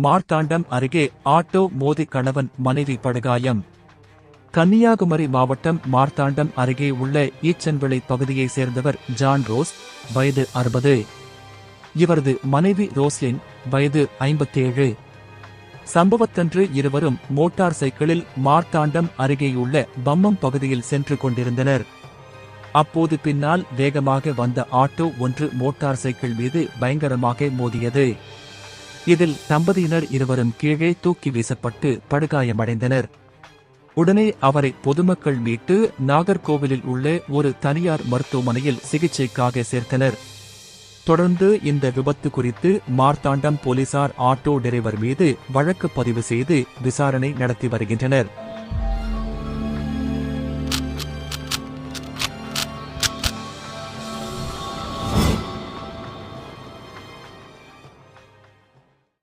மார்த்தாண்டம் அருகே ஆட்டோ மோதி கணவன் மனைவி படுகாயம். கன்னியாகுமரி மாவட்டம் மார்த்தாண்டம் அருகே உள்ள ஈச்சன்விளை பகுதியைச் சேர்ந்தவர் ஜான் ரோஸ், வயது 60. இவரது மனைவி ரோஸ்லின், வயது 57. சம்பவத்தன்று இருவரும் மோட்டார் சைக்கிளில் மார்த்தாண்டம் அருகேயுள்ள பம்மம் பகுதியில் சென்று கொண்டிருந்தனர். அப்போது பின்னால் வேகமாக வந்த ஆட்டோ ஒன்று மோட்டார் சைக்கிள் மீது பயங்கரமாக மோதியது. இதில் தம்பதியினர் இருவரும் கீழே தூக்கி வீசப்பட்டு படுகாயமடைந்தனர். உடனே அவரை பொதுமக்கள் மீட்டு நாகர்கோவிலில் உள்ள ஒரு தனியார் மருத்துவமனையில் சிகிச்சைக்காக சேர்த்தனர். தொடர்ந்து இந்த விபத்து குறித்து மார்த்தாண்டம் போலீசார் ஆட்டோ டிரைவர் மீது வழக்கு பதிவு செய்து விசாரணை நடத்தி வருகின்றனர்.